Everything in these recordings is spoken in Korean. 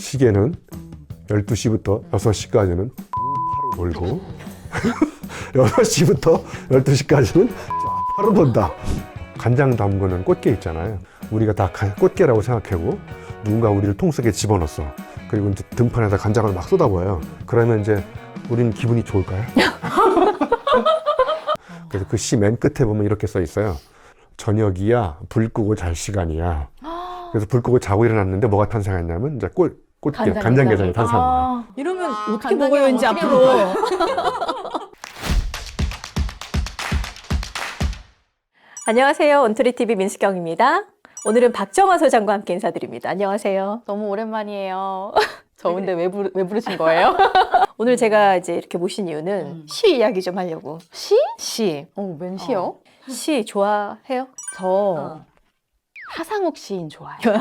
시계는 12시부터 6시까지는 돌고 6시부터 12시까지는 바로 돈다. 간장 담그는 꽃게 있잖아요. 우리가 다 꽃게라고 생각하고 누군가 우리를 통 속에 집어넣었어. 그리고 이제 등판에다 간장을 막 쏟아부어요. 그러면 이제 우리는 기분이 좋을까요? 그래서 그 시 맨 끝에 보면 이렇게 써 있어요. 저녁이야, 불 끄고 잘 시간이야. 그래서 불 끄고 자고 일어났는데 뭐가 탄생했냐면 이제 꽃게, 간장게장이 탄생한 거야. 이러면 어떻게 먹어요, 이제 앞으로? 안녕하세요. 온토리TV 민수경입니다. 오늘은 박정아 소장과 함께 인사드립니다. 안녕하세요. 너무 오랜만이에요. 더운데 왜 부르신 거예요? 오늘 제가 이제 이렇게 모신 이유는 시 이야기 좀 하려고. 시? 시. 웬 시요? 시 좋아해요? 저 하상욱 시인 좋아해요.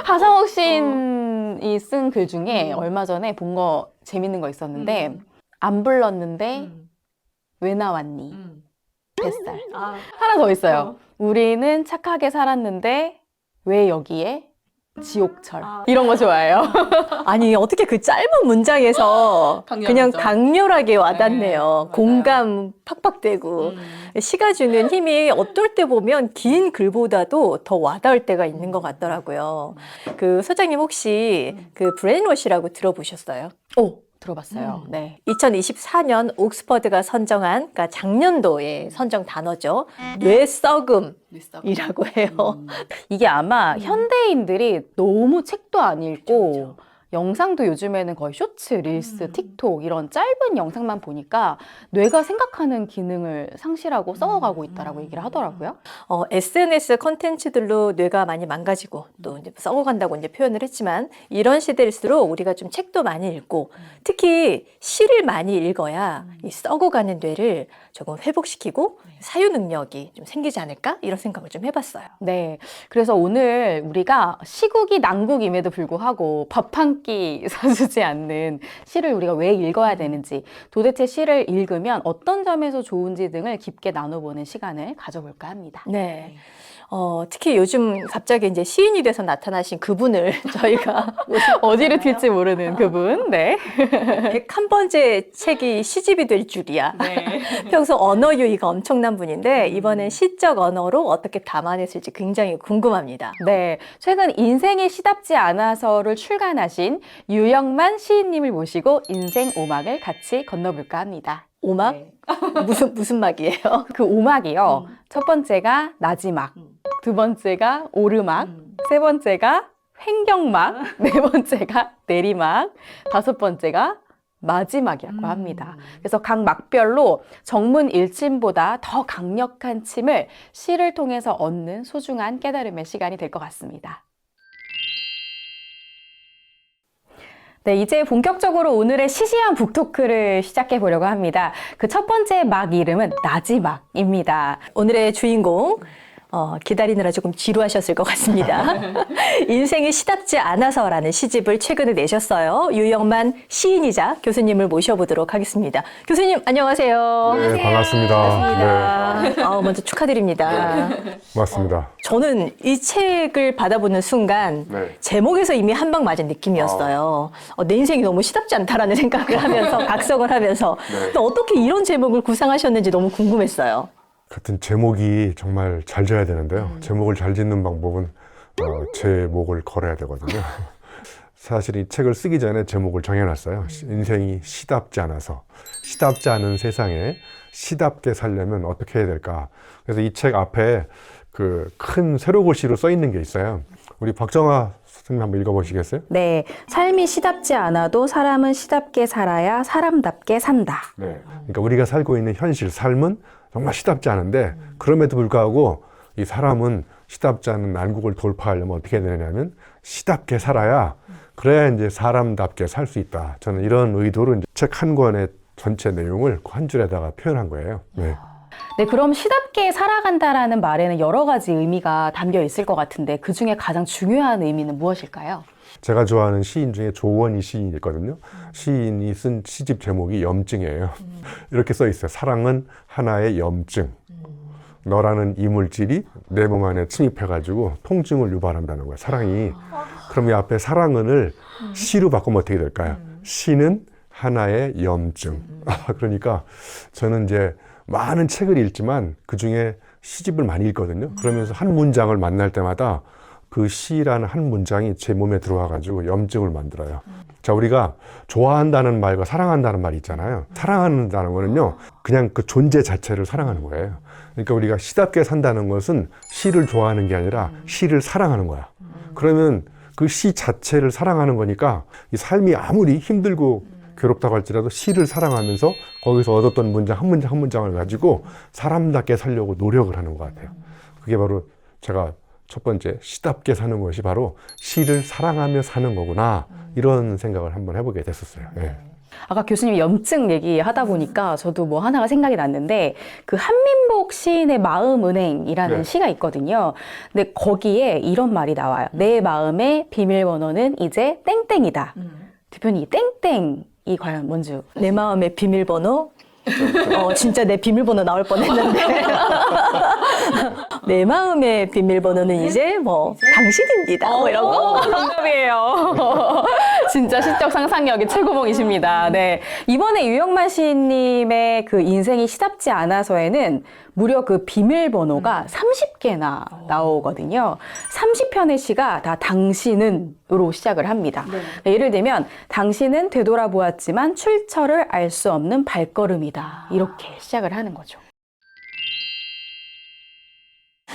하상욱 시인이 쓴 글 중에 얼마 전에 본 거 재밌는 거 있었는데 안 불렀는데 왜 나왔니? 뱃살. 하나 더 있어요. 우리는 착하게 살았는데 왜 여기에 지옥철. 이런 거 좋아해요. 아니 어떻게 그 짧은 문장에서 그냥 강렬하게 와닿네요. 네, 공감 팍팍되고 시가 주는 힘이 어떨 때 보면 긴 글보다도 더 와닿을 때가 있는 것 같더라고요. 그 소장님 혹시 그 브레인워시라고 들어보셨어요? 들어봤어요. 네. 2024년 옥스퍼드가 선정한, 그러니까 작년도에 선정 단어죠. 뇌썩음이라고 해요. 이게 아마 현대인들이 너무 책도 안 읽고 그렇죠. 영상도 요즘에는 거의 쇼츠, 릴스, 틱톡 이런 짧은 영상만 보니까 뇌가 생각하는 기능을 상실하고 썩어가고 있다라고 얘기를 하더라고요. SNS 콘텐츠들로 뇌가 많이 망가지고 또 이제 썩어간다고 이제 표현을 했지만 이런 시대일수록 우리가 좀 책도 많이 읽고 특히 시를 많이 읽어야 이 썩어가는 뇌를 조금 회복시키고 사유 능력이 좀 생기지 않을까 이런 생각을 좀 해봤어요. 네. 그래서 오늘 우리가 시국이 난국임에도 불구하고 밥 한 끼 사주지 않는 시를 우리가 왜 읽어야 되는지, 도대체 시를 읽으면 어떤 점에서 좋은지 등을 깊게 나눠보는 시간을 가져볼까 합니다. 네. 특히 요즘 갑자기 이제 시인이 돼서 나타나신 그분을 저희가 어디로 튈지 모르는 그분. 네. 101번째 책이 시집이 될 줄이야. 네. 평소 언어 유희가 엄청난 분인데 이번엔 시적 언어로 어떻게 담아냈을지 굉장히 궁금합니다. 네, 최근 인생이 시답지 않아서를 출간하신 유영만 시인님을 모시고 인생 오막을 같이 건너볼까 합니다. 오막? 네. 무슨 막이에요? 그 오막이요. 첫 번째가 나지막, 두 번째가 오르막, 세 번째가 횡경막, 네 번째가 내리막, 다섯 번째가 마지막이라고 합니다. 그래서 각 막별로 정문 일침보다 더 강력한 침을 시를 통해서 얻는 소중한 깨달음의 시간이 될 것 같습니다. 네, 이제 본격적으로 오늘의 시시한 북토크를 시작해 보려고 합니다. 그 첫 번째 막 이름은 나지막입니다. 오늘의 주인공 기다리느라 조금 지루하셨을 것 같습니다. 인생이 시답지 않아서라는 시집을 최근에 내셨어요. 유영만 시인이자 교수님을 모셔보도록 하겠습니다. 교수님 안녕하세요. 네, 반갑습니다. 네. 먼저 축하드립니다. 맞습니다. 저는 이 책을 받아보는 순간 네. 제목에서 이미 한 방 맞은 느낌이었어요. 내 인생이 너무 시답지 않다라는 생각을 하면서 각성을 하면서 네. 또 어떻게 이런 제목을 구상하셨는지 너무 궁금했어요. 같은 제목이 정말 잘 져야 되는데요. 제목을 잘 짓는 방법은 제 목을 걸어야 되거든요. 사실 이 책을 쓰기 전에 제목을 정해놨어요. 인생이 시답지 않아서. 시답지 않은 세상에 시답게 살려면 어떻게 해야 될까. 그래서 이 책 앞에 그 큰 세로글씨로 써 있는 게 있어요. 우리 박정아 선생님 한번 읽어보시겠어요? 네, 삶이 시답지 않아도 사람은 시답게 살아야 사람답게 산다. 네. 그러니까 우리가 살고 있는 현실, 삶은 정말 시답지 않은데 그럼에도 불구하고 이 사람은 시답지 않은 난국을 돌파하려면 어떻게 해야 되냐면 시답게 살아야 그래야 이제 사람답게 살 수 있다. 저는 이런 의도로 이제 책 한 권의 전체 내용을 한 줄에다가 표현한 거예요. 네. 네, 그럼 시답게 살아간다라는 말에는 여러 가지 의미가 담겨 있을 것 같은데 그 중에 가장 중요한 의미는 무엇일까요? 제가 좋아하는 시인 중에 조원희 시인이 있거든요. 시인이 쓴 시집 제목이 염증이에요. 이렇게 써 있어요. 사랑은 하나의 염증. 너라는 이물질이 내 몸 안에 침입해가지고 통증을 유발한다는 거예요. 사랑이 그럼 이 앞에 사랑은을 시로 바꾸면 어떻게 될까요? 시는 하나의 염증. 그러니까 저는 이제 많은 책을 읽지만 그 중에 시집을 많이 읽거든요. 그러면서 한 문장을 만날 때마다 그 시라는 한 문장이 제 몸에 들어와가지고 염증을 만들어요. 자, 우리가 좋아한다는 말과 사랑한다는 말이 있잖아요. 사랑한다는 거는요, 그냥 그 존재 자체를 사랑하는 거예요. 그러니까 우리가 시답게 산다는 것은 시를 좋아하는 게 아니라 시를 사랑하는 거야. 그러면 그 시 자체를 사랑하는 거니까 이 삶이 아무리 힘들고 괴롭다고 할지라도 시를 사랑하면서 거기서 얻었던 문장 한 문장 한 문장을 가지고 사람답게 살려고 노력을 하는 것 같아요. 그게 바로 제가 첫 번째 시답게 사는 것이 바로 시를 사랑하며 사는 거구나, 이런 생각을 한번 해보게 됐었어요. 예. 아까 교수님이 염증 얘기하다 보니까 저도 뭐 하나가 생각이 났는데 그 한민복 시인의 마음은행이라는 네. 시가 있거든요. 근데 거기에 이런 말이 나와요. 내 마음의 비밀번호는 이제 땡땡이다. 대표님, 이 땡땡이 과연 뭔지. 내 마음의 비밀번호? 진짜 내 비밀번호 나올 뻔했는데. 내 마음의 비밀번호는 이제 뭐 당신입니다. 뭐 이런 거. 정답이에요. 진짜 시적 상상력이 최고봉이십니다. 네. 이번에 유영만 시인님의 그 인생이 시답지 않아서에는 무려 그 비밀번호가 30개나 나오거든요. 30편의 시가 다 당신은으로 시작을 합니다. 네, 예를 들면 당신은 되돌아보았지만 출처를 알 수 없는 발걸음이다. 이렇게 시작을 하는 거죠.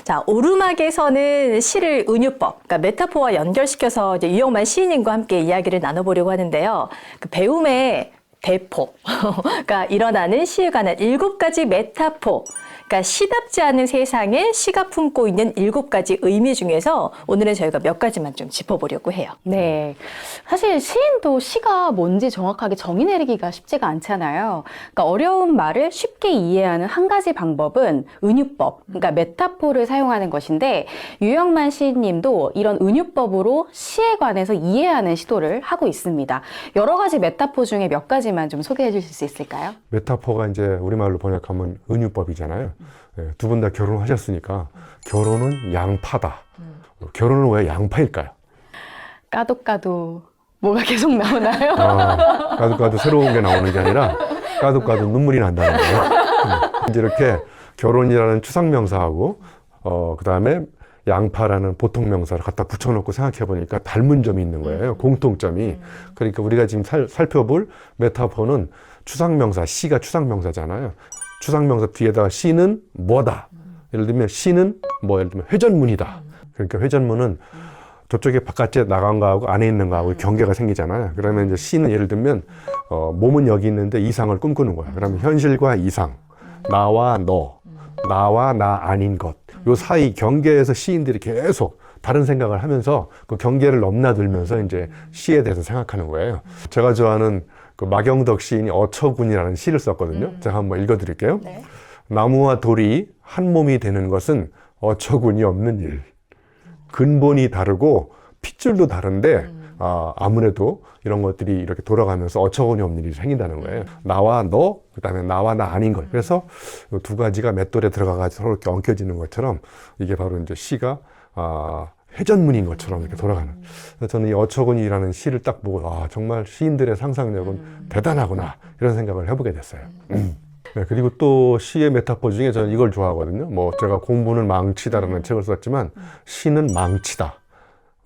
자, 오르막에서는 시를 은유법, 그러니까 메타포와 연결시켜서 이제 유영만 시인님과 함께 이야기를 나눠보려고 하는데요. 그 배움의 대포가 일어나는 시에 관한 7가지 메타포, 그러니까 시답지 않은 세상에 시가 품고 있는 7가지 의미 중에서 오늘은 저희가 몇 가지만 좀 짚어보려고 해요. 네. 사실 시인도 시가 뭔지 정확하게 정의 내리기가 쉽지가 않잖아요. 그러니까 어려운 말을 쉽게 이해하는 한 가지 방법은 은유법, 그러니까 메타포를 사용하는 것인데 유영만 시인님도 이런 은유법으로 시에 관해서 이해하는 시도를 하고 있습니다. 여러 가지 메타포 중에 몇 가지만 좀 소개해 주실 수 있을까요? 메타포가 이제 우리말로 번역하면 은유법이잖아요. 두 분 다 결혼하셨으니까 결혼은 양파다. 결혼은 왜 양파일까요? 까도 뭐가 계속 나오나요? 까도 새로운 게 나오는 게 아니라 까도 눈물이 난다는 거예요. 이제 이렇게 결혼이라는 추상명사하고 그 다음에 양파라는 보통명사를 갖다 붙여놓고 생각해 보니까 닮은 점이 있는 거예요. 공통점이. 그러니까 우리가 지금 살펴볼 메타포는 추상명사, 시가 추상명사잖아요. 추상명사 뒤에다가 시는 뭐다. 예를 들면 시는 뭐 예를 들면 회전문이다. 그러니까 회전문은 저쪽에 바깥에 나간 거하고 안에 있는 거하고 경계가 생기잖아요. 그러면 이제 시는 예를 들면 몸은 여기 있는데 이상을 꿈꾸는 거야. 그러면 현실과 이상, 나와 너, 나와 나 아닌 것, 요 사이 경계에서 시인들이 계속 다른 생각을 하면서 그 경계를 넘나들면서 이제 시에 대해서 생각하는 거예요. 제가 좋아하는 그 마경덕 시인이 어처군이라는 시를 썼거든요. 제가 한번 읽어드릴게요. 네. 나무와 돌이 한 몸이 되는 것은 어처군이 없는 일. 근본이 다르고 핏줄도 다른데 아무래도 이런 것들이 이렇게 돌아가면서 어처구니 없는 일이 생긴다는 거예요. 나와 너, 그다음에 나와 나 아닌 것. 그래서 이 두 가지가 맷돌에 들어가가지고 서로 이렇게 엉켜지는 것처럼 이게 바로 이제 시가 회전문인 것처럼 이렇게 돌아가는. 그래서 저는 이 어처구니라는 시를 딱 보고 정말 시인들의 상상력은 대단하구나, 이런 생각을 해보게 됐어요. 네, 그리고 또 시의 메타포 중에 저는 이걸 좋아하거든요. 뭐 제가 공부는 망치다라는 책을 썼지만 시는 망치다.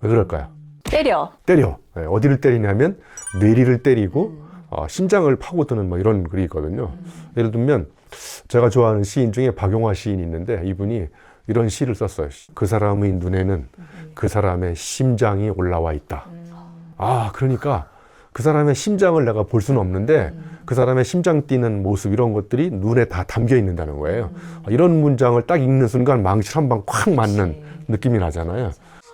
왜 그럴까요? 때려. 때려. 네, 어디를 때리냐면 뇌리를 때리고 심장을 파고드는 뭐 이런 글이 있거든요. 예를 들면 제가 좋아하는 시인 중에 박용화 시인이 있는데 이분이 이런 시를 썼어요. 그 사람의 눈에는 그 사람의 심장이 올라와 있다. 그러니까 그 사람의 심장을 내가 볼 수는 없는데 그 사람의 심장 뛰는 모습, 이런 것들이 눈에 다 담겨 있는다는 거예요. 이런 문장을 딱 읽는 순간 망치 한 방 콱 맞는 느낌이 나잖아요.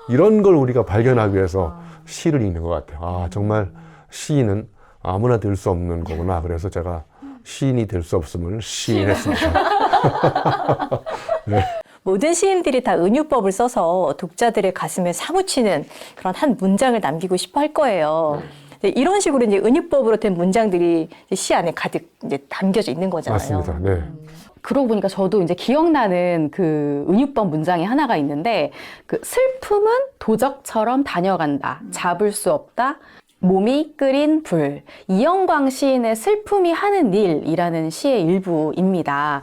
이런 걸 우리가 발견하기 위해서 시를 읽는 것 같아요. 정말 시인은 아무나 될 수 없는 거구나. 그래서 제가 시인이 될 수 없음을 시인했습니다. 네. 모든 시인들이 다 은유법을 써서 독자들의 가슴에 사무치는 그런 한 문장을 남기고 싶어 할 거예요. 이런 식으로 이제 은유법으로 된 문장들이 시 안에 가득 이제 담겨져 있는 거잖아요. 맞습니다. 네. 그러고 보니까 저도 이제 기억나는 그 은유법 문장이 하나가 있는데, 그 슬픔은 도적처럼 다녀간다. 잡을 수 없다. 몸이 끓인 불. 이영광 시인의 슬픔이 하는 일이라는 시의 일부입니다.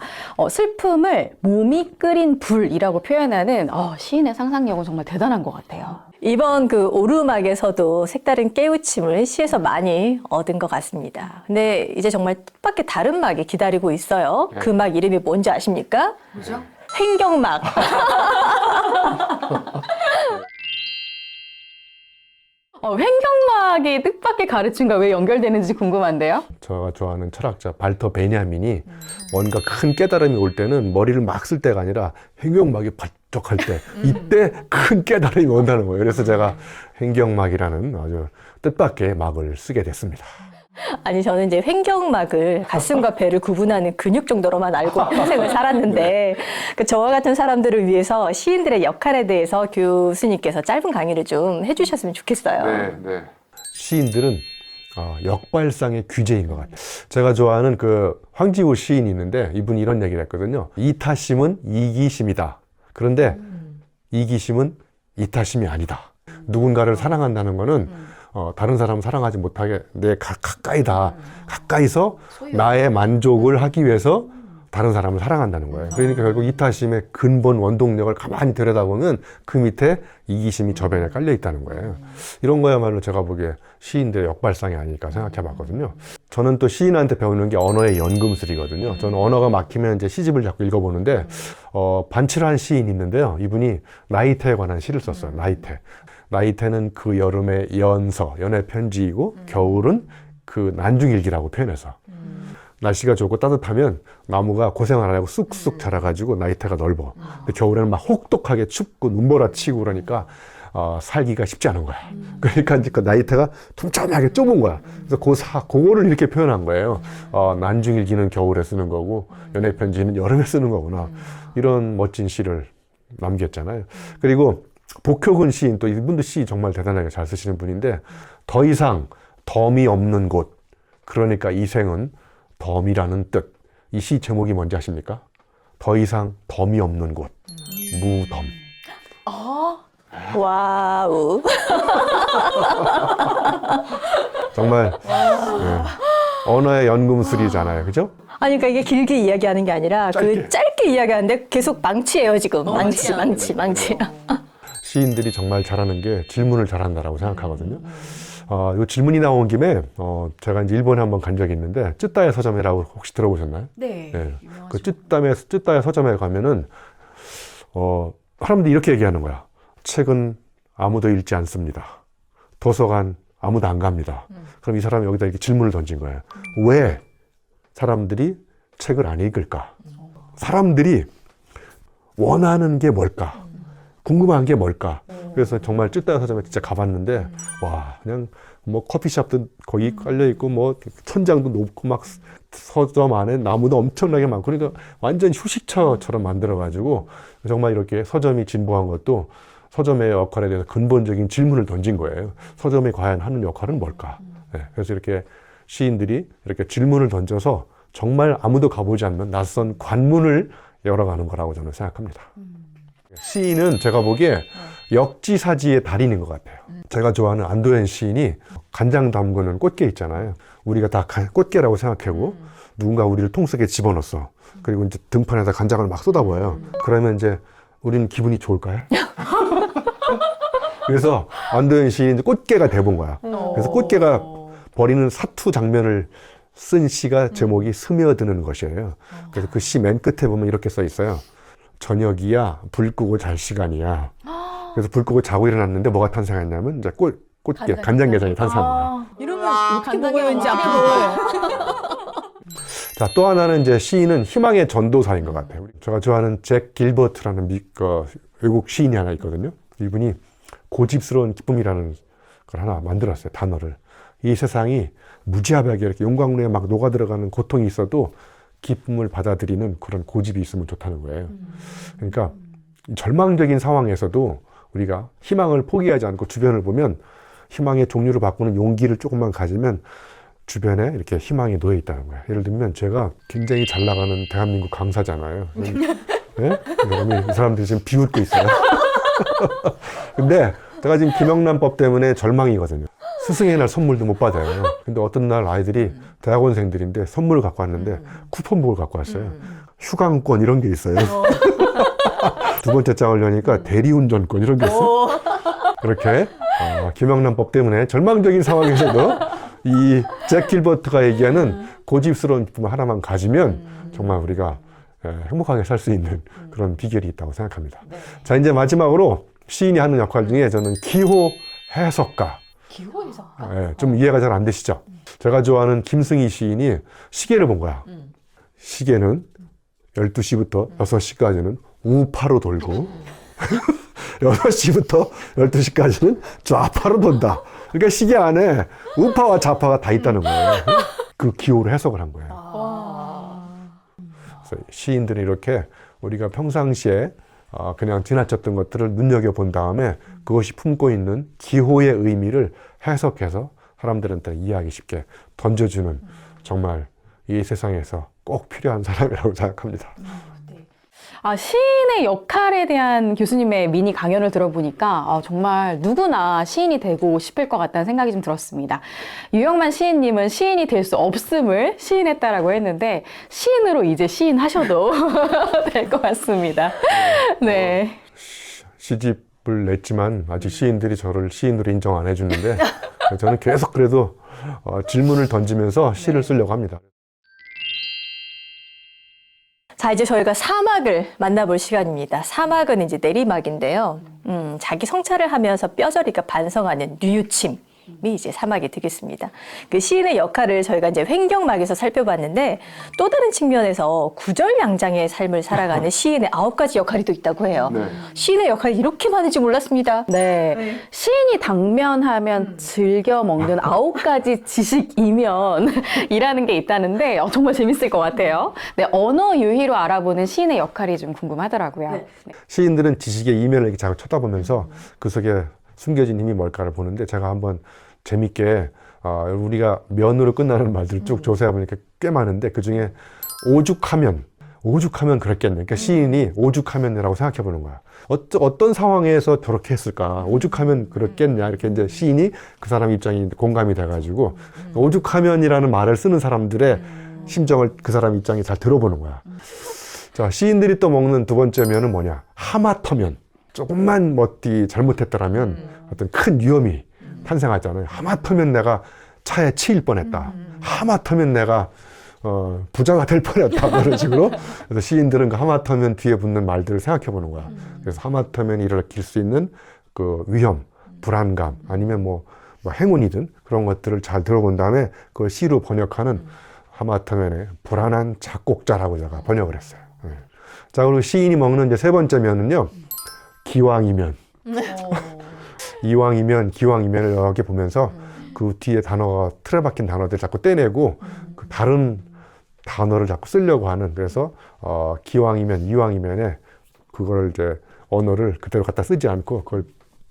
슬픔을 몸이 끓인 불이라고 표현하는 시인의 상상력은 정말 대단한 것 같아요. 이번 그 오르막에서도 색다른 깨우침을 시에서 많이 얻은 것 같습니다. 근데 이제 정말 뜻밖의 다른 막이 기다리고 있어요. 그 막 이름이 뭔지 아십니까? 뭐죠? 횡경막. 횡격막이 뜻밖의 가르침과 왜 연결되는지 궁금한데요? 제가 좋아하는 철학자 발터 베냐민이 뭔가 큰 깨달음이 올 때는 머리를 막 쓸 때가 아니라 횡격막이 번쩍할 때 이때 큰 깨달음이 온다는 거예요. 그래서 제가 횡격막이라는 아주 뜻밖의 막을 쓰게 됐습니다. 아니 저는 이제 횡격막을 가슴과 배를 구분하는 근육 정도로만 알고 평생을 살았는데 그 저와 같은 사람들을 위해서 시인들의 역할에 대해서 교수님께서 짧은 강의를 좀 해주셨으면 좋겠어요. 네. 시인들은 역발상의 귀재인 것 같아요. 제가 좋아하는 그 황지우 시인이 있는데 이분이 이런 얘기를 했거든요. 이타심은 이기심이다. 그런데 이기심은 이타심이 아니다. 누군가를 사랑한다는 거는 다른 사람을 사랑하지 못하게 내 가까이서 나의 만족을 하기 위해서 다른 사람을 사랑한다는 거예요. 그러니까 결국 이타심의 근본 원동력을 가만히 들여다보면 그 밑에 이기심이 저변에 깔려 있다는 거예요. 이런 거야말로 제가 보기에 시인들의 역발상이 아닐까 생각해 봤거든요. 저는 또 시인한테 배우는 게 언어의 연금술이거든요. 저는 언어가 막히면 이제 시집을 자꾸 읽어보는데 반칠한 시인이 있는데요. 이분이 나이테에 관한 시를 썼어요. 나이테는 그 여름의 연의 편지이고 겨울은 그 난중일기라고 표현해서 날씨가 좋고 따뜻하면 나무가 고생을 안 하고 쑥쑥 자라가지고 나이테가 넓어. 근데 겨울에는 막 혹독하게 춥고 눈보라치고 그러니까 살기가 쉽지 않은 거야. 그러니까 이제 그 나이테가 촘촘하게 좁은 거야. 그래서 그거를 이렇게 표현한 거예요. 난중일기는 겨울에 쓰는 거고 연의 편지는 여름에 쓰는 거구나. 이런 멋진 시를 남겼잖아요. 그리고 복효근 시인, 또 이분도 시 정말 대단하게 잘 쓰시는 분인데, 더 이상 덤이 없는 곳, 그러니까 이 생은 덤이라는 뜻. 이 시 제목이 뭔지 아십니까? 더 이상 덤이 없는 곳, 무덤. 와우. 정말 언어의 연금술이잖아요, 그죠? 아니 그러니까 이게 길게 이야기하는 게 아니라 그 짧게 이야기하는데 계속 망치예요 지금. 망치. 시인들이 정말 잘하는 게 질문을 잘한다라고 생각하거든요. 이 질문이 나온 김에 제가 이제 일본에 한번 간 적이 있는데 쯔따의 서점이라고 혹시 들어보셨나요? 네. 그 쯔따의 서점에 가면은 사람들이 이렇게 얘기하는 거야. 책은 아무도 읽지 않습니다. 도서관 아무도 안 갑니다. 그럼 이 사람이 여기다 이렇게 질문을 던진 거예요. 왜 사람들이 책을 안 읽을까? 사람들이 원하는 게 뭘까? 궁금한 게 뭘까? 그래서 정말 쯔따야 서점에 진짜 가봤는데 와 그냥 뭐 커피숍도 거기 깔려있고 뭐 천장도 높고 막 서점 안에 나무도 엄청나게 많고 그러니까 완전 휴식처처럼 만들어가지고 정말 이렇게 서점이 진보한 것도 서점의 역할에 대해서 근본적인 질문을 던진 거예요. 서점이 과연 하는 역할은 뭘까? 네, 그래서 이렇게 시인들이 이렇게 질문을 던져서 정말 아무도 가보지 않는 낯선 관문을 열어가는 거라고 저는 생각합니다. 시인은 제가 보기에 역지사지의 달인인 것 같아요. 제가 좋아하는 안도현 시인이 간장 담그는 꽃게 있잖아요. 우리가 다 꽃게라고 생각하고 누군가 우리를 통 속에 집어넣었어. 그리고 이제 등판에다 간장을 막 쏟아부어요. 그러면 이제 우리는 기분이 좋을까요? 그래서 안도현 시인이 꽃게가 돼본 거야. 그래서 꽃게가 벌이는 사투 장면을 쓴 시가 제목이 스며드는 것이에요. 그래서 그 시 맨 끝에 보면 이렇게 써 있어요. 저녁이야, 불 끄고 잘 시간이야. 그래서 불 끄고 자고 일어났는데 뭐가 탄생했냐면 이제 꽃게, 간장게장이 탄생한 거야. 이러면 어떻게 먹어요, 왠지 앞으로. 자, 또 하나는 이제 시인은 희망의 전도사인 것 같아요. 제가 좋아하는 잭 길버트라는 외국 시인이 하나 있거든요. 이분이 고집스러운 기쁨이라는 걸 하나 만들었어요, 단어를. 이 세상이 무지하게 이렇게 용광로에 막 녹아 들어가는 고통이 있어도 기쁨을 받아들이는 그런 고집이 있으면 좋다는 거예요. 그러니까 절망적인 상황에서도 우리가 희망을 포기하지 않고 주변을 보면 희망의 종류를 바꾸는 용기를 조금만 가지면 주변에 이렇게 희망이 놓여 있다는 거야. 예를 들면 제가 굉장히 잘 나가는 대한민국 강사잖아요. 네? 이 사람들이 지금 비웃고 있어요. 근데 제가 지금 김영란법 때문에 절망이거든요. 스승의 날 선물도 못 받아요. 근데 어떤 날 아이들이 대학원생들인데 선물을 갖고 왔는데 쿠폰북을 갖고 왔어요. 휴강권 이런 게 있어요. 두 번째 장을 여니까 대리운전권 이런 게 있어요. 그렇게 김영란법 때문에 절망적인 상황에서도 이 잭 길버트가 얘기하는 고집스러운 기쁨 하나만 가지면 정말 우리가 행복하게 살 수 있는 그런 비결이 있다고 생각합니다. 자, 이제 마지막으로 시인이 하는 역할 중에 저는 기호 해석가. 기호 해석가? 좀 이해가 잘 안 되시죠? 제가 좋아하는 김승희 시인이 시계를 본 거야. 시계는 12시부터 6시까지는 우파로 돌고 6시부터 12시까지는 좌파로 돈다. 그러니까 시계 안에 우파와 좌파가 다 있다는 거예요. 그 기호로 해석을 한 거예요. 그래서 시인들은 이렇게 우리가 평상시에 그냥 지나쳤던 것들을 눈여겨본 다음에 그것이 품고 있는 기호의 의미를 해석해서 사람들한테 이해하기 쉽게 던져주는 정말 이 세상에서 꼭 필요한 사람이라고 생각합니다. 시인의 역할에 대한 교수님의 미니 강연을 들어보니까 정말 누구나 시인이 되고 싶을 것 같다는 생각이 좀 들었습니다. 유영만 시인님은 시인이 될 수 없음을 시인했다라고 했는데 시인으로 이제 시인하셔도 될 것 같습니다. 네. 시집을 냈지만 아직 시인들이 저를 시인으로 인정 안 해주는데 저는 계속 그래도 질문을 던지면서 시를 쓰려고 합니다. 자, 이제 저희가 사막을 만나볼 시간입니다. 사막은 이제 내리막인데요. 자기 성찰을 하면서 뼈저리가 반성하는 뉘우침이 이제 사막이 되겠습니다. 그 시인의 역할을 저희가 이제 횡격막에서 살펴봤는데 또 다른 측면에서 구절양장의 삶을 살아가는 시인의 9가지 역할이 또 있다고 해요. 네. 시인의 역할이 이렇게 많은지 몰랐습니다. 네. 시인이 당면하면 즐겨 먹는 9가지 지식이면이라는 게 있다는데 정말 재밌을 것 같아요. 네, 언어 유희로 알아보는 시인의 역할이 좀 궁금하더라고요. 네. 시인들은 지식의 이면을 이렇게 자꾸 쳐다보면서 그 속에 숨겨진 힘이 뭘까를 보는데 제가 한번 재밌게 우리가 면으로 끝나는 말들을 쭉 조사해보니까 꽤 많은데 그중에 오죽하면 그랬겠네. 그러니까 시인이 오죽하면이라고 생각해보는 거야. 어떤 상황에서 저렇게 했을까? 오죽하면 그렇겠냐? 이렇게 이제 시인이 그 사람 입장이 공감이 돼가지고 오죽하면이라는 말을 쓰는 사람들의 심정을 그 사람 입장이 잘 들어보는 거야. 자, 시인들이 또 먹는 두 번째 면은 뭐냐? 하마터면. 조금만 멋디 잘못했더라면 어떤 큰 위험이 탄생하잖아요. 하마터면 내가 차에 치일 뻔했다. 하마터면 내가 부자가 될 뻔했다. 그런 식으로. 그래서 시인들은 그 하마터면 뒤에 붙는 말들을 생각해 보는 거야. 그래서 하마터면 일으킬 수 있는 그 위험, 불안감, 아니면 뭐 행운이든 그런 것들을 잘 들어본 다음에 그걸 시로 번역하는 하마터면의 불안한 작곡자라고 제가 번역을 했어요. 네. 자, 그리고 시인이 먹는 이제 세 번째 면은요. 기왕이면. 이왕이면, 기왕이면을 여러 개 보면서 그 뒤에 단어가 틀에 박힌 단어들 자꾸 떼내고 그 다른 단어를 자꾸 쓰려고 하는, 그래서 기왕이면, 이왕이면에 그걸 이제 언어를 그대로 갖다 쓰지 않고 그걸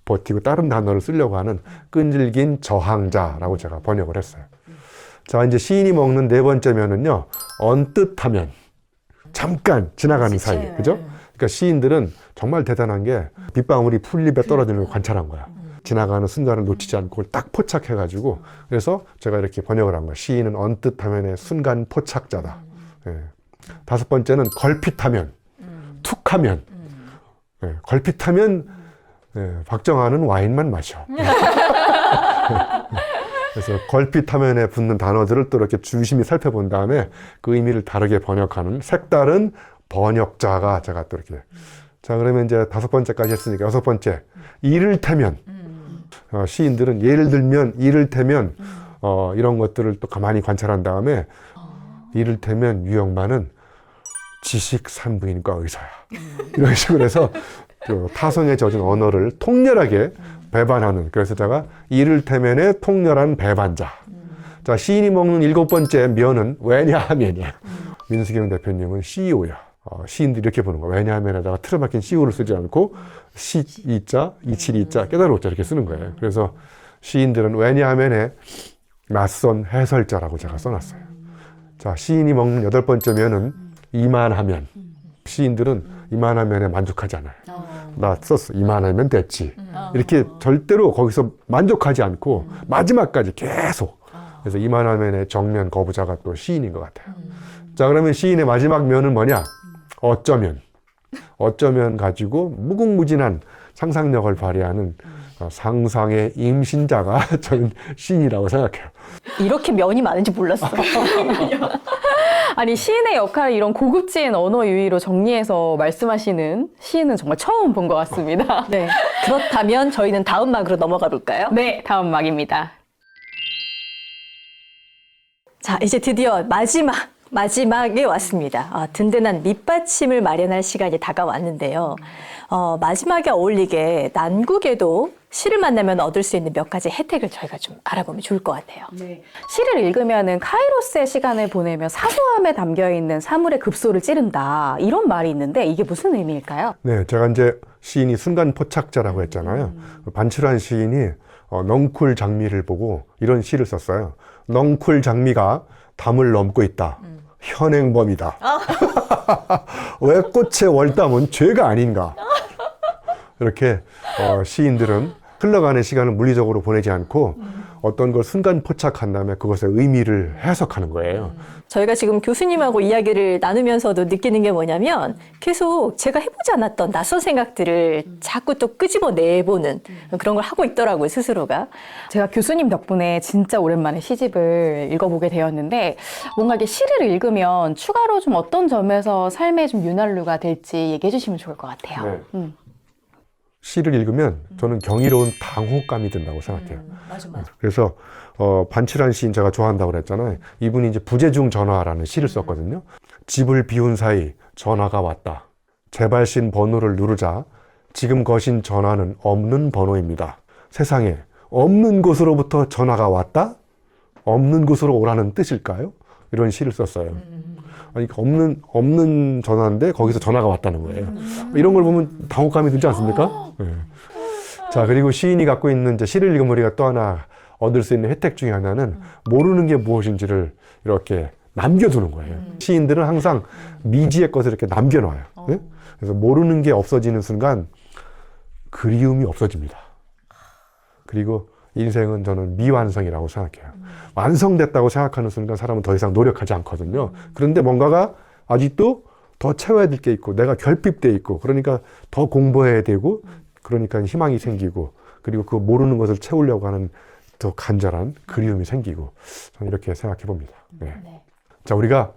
버티고 다른 단어를 쓰려고 하는 끈질긴 저항자라고 제가 번역을 했어요. 자, 이제 시인이 먹는 네 번째 면은요. 언뜻하면. 잠깐 지나가는 사이. 그죠? 그러니까 시인들은 정말 대단한 게 빗방울이 풀잎에 떨어지는 걸 관찰한 거야. 지나가는 순간을 놓치지 않고 그걸 딱 포착해가지고, 그래서 제가 이렇게 번역을 한 거야. 시인은 언뜻하면의 순간 포착자다. 예. 다섯 번째는 걸핏하면, 툭하면. 예. 걸핏하면 박정아는 와인만 마셔. 그래서 걸핏하면에 붙는 단어들을 또 이렇게 주심히 살펴본 다음에 그 의미를 다르게 번역하는 색다른 번역자가 제가 또 이렇게. 자, 그러면 이제 다섯 번째까지 했으니까 여섯 번째. 이를테면. 시인들은 예를 들면, 이를테면, 이런 것들을 또 가만히 관찰한 다음에, 이를테면 유영만은 지식산부인과 의사야. 이런 식으로 해서 그 타성에 젖은 언어를 통렬하게 배반하는, 그래서 제가 이를테면의 통렬한 배반자. 자, 시인이 먹는 일곱 번째 면은 왜냐하면이야. 민수경 대표님은 CEO야. 시인들이 이렇게 보는 거야. 왜냐하면에다가 틀에 박힌 CEO를 쓰지 않고 이자, 272자, 깨달은 자 이렇게 쓰는 거예요. 그래서 시인들은 왜냐하면에 낯선 해설자라고 제가 써놨어요. 자, 시인이 먹는 8번째 면은 이만하면. 시인들은 이만하면에 만족하지 않아요. 나 썼어. 이만하면 됐지. 이렇게 절대로 거기서 만족하지 않고 마지막까지 계속. 그래서 이만하면의 정면 거부자가 또 시인인 것 같아요. 자, 그러면 시인의 마지막 면은 뭐냐? 어쩌면. 어쩌면 가지고 무궁무진한 상상력을 발휘하는 상상의 임신자가 저는 시인이라고 생각해요. 이렇게 면이 많은지 몰랐어요. 아니, 시인의 역할을 이런 고급진 언어 유희로 정리해서 말씀하시는 시인은 정말 처음 본 것 같습니다. 네. 그렇다면 저희는 다음 막으로 넘어가 볼까요? 네, 다음 막입니다. 자, 이제 드디어 마지막에 왔습니다. 든든한 밑받침을 마련할 시간이 다가왔는데요. 마지막에 어울리게 난국에도 시를 만나면 얻을 수 있는 몇 가지 혜택을 저희가 좀 알아보면 좋을 것 같아요. 네. 시를 읽으면은 카이로스의 시간을 보내며 사소함에 담겨 있는 사물의 급소를 찌른다. 이런 말이 있는데 이게 무슨 의미일까요? 네, 제가 이제 시인이 순간 포착자라고 했잖아요. 반출한 시인이 넝쿨 장미를 보고 이런 시를 썼어요. 넝쿨 장미가 담을 넘고 있다. 현행범이다. 왜 꽃의 월담은 죄가 아닌가? 이렇게 시인들은 흘러가는 시간을 물리적으로 보내지 않고 어떤 걸 순간 포착한 다음에 그것의 의미를 해석하는 거예요. 저희가 지금 교수님하고 이야기를 나누면서도 느끼는 게 뭐냐면 계속 제가 해보지 않았던 낯선 생각들을 자꾸 또 끄집어 내보는 그런 걸 하고 있더라고요, 스스로가. 제가 교수님 덕분에 진짜 오랜만에 시집을 읽어보게 되었는데 뭔가 이게 시를 읽으면 추가로 좀 어떤 점에서 삶의 좀 윤활유가 될지 얘기해 주시면 좋을 것 같아요. 네. 시를 읽으면 저는 경이로운 당혹감이 든다고 생각해요. 맞아. 그래서 반칠한 시인 제가 좋아한다고 그랬잖아요. 이분이 이제 부재중 전화라는 시를 썼거든요. 집을 비운 사이 전화가 왔다. 재발신 번호를 누르자 지금 거신 전화는 없는 번호입니다. 세상에 없는 곳으로부터 전화가 왔다? 없는 곳으로 오라는 뜻일까요? 이런 시를 썼어요. 아니, 없는 전화인데 거기서 전화가 왔다는 거예요. 이런 걸 보면 당혹감이 들지 않습니까? 네. 자, 그리고 시인이 갖고 있는 이제 시를 읽으면 우리가 또 하나 얻을 수 있는 혜택 중에 하나는 모르는 게 무엇인지를 이렇게 남겨두는 거예요. 시인들은 항상 미지의 것을 이렇게 남겨놔요. 네? 그래서 모르는 게 없어지는 순간 그리움이 없어집니다. 그리고 인생은 저는 미완성이라고 생각해요. 완성됐다고 생각하는 순간 사람은 더 이상 노력하지 않거든요. 그런데 뭔가가 아직도 더 채워야 될 게 있고 내가 결핍돼 있고 그러니까 더 공부해야 되고 그러니까 희망이 생기고 그리고 그 모르는 것을 채우려고 하는 더 간절한 그리움이 생기고 저는 이렇게 생각해 봅니다. 네. 자, 우리가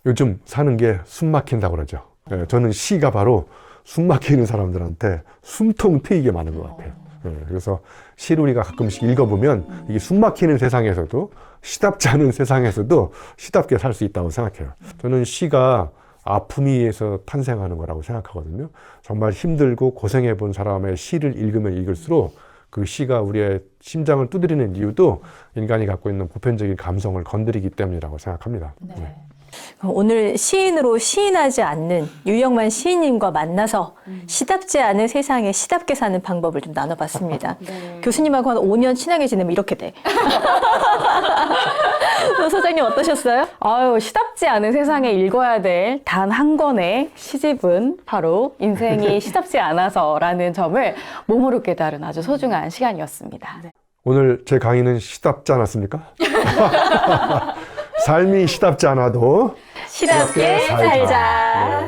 요즘 사는 게 숨 막힌다고 그러죠. 네, 저는 시가 바로 숨 막히는 사람들한테 숨통 트이게 많은 것 같아요. 네, 그래서 시를 우리가 가끔씩 읽어보면 이게 숨 막히는 세상에서도 시답지 않은 세상에서도 시답게 살 수 있다고 생각해요. 저는 시가 아픔에서 탄생하는 거라고 생각하거든요. 정말 힘들고 고생해 본 사람의 시를 읽으면 읽을수록 그 시가 우리의 심장을 두드리는 이유도 인간이 갖고 있는 보편적인 감성을 건드리기 때문이라고 생각합니다. 네. 오늘 시인으로 시인하지 않는 유영만 시인님과 만나서 시답지 않은 세상에 시답게 사는 방법을 좀 나눠봤습니다. 교수님하고 한 5년 친하게 지내면 이렇게 돼. 소장님 어떠셨어요? 아유, 시답지 않은 세상에 읽어야 될 단 한 권의 시집은 바로 인생이 시답지 않아서라는 점을 몸으로 깨달은 아주 소중한 시간이었습니다. 오늘 제 강의는 시답지 않았습니까? 삶이 시답지 않아도 시답게 살자. 살자.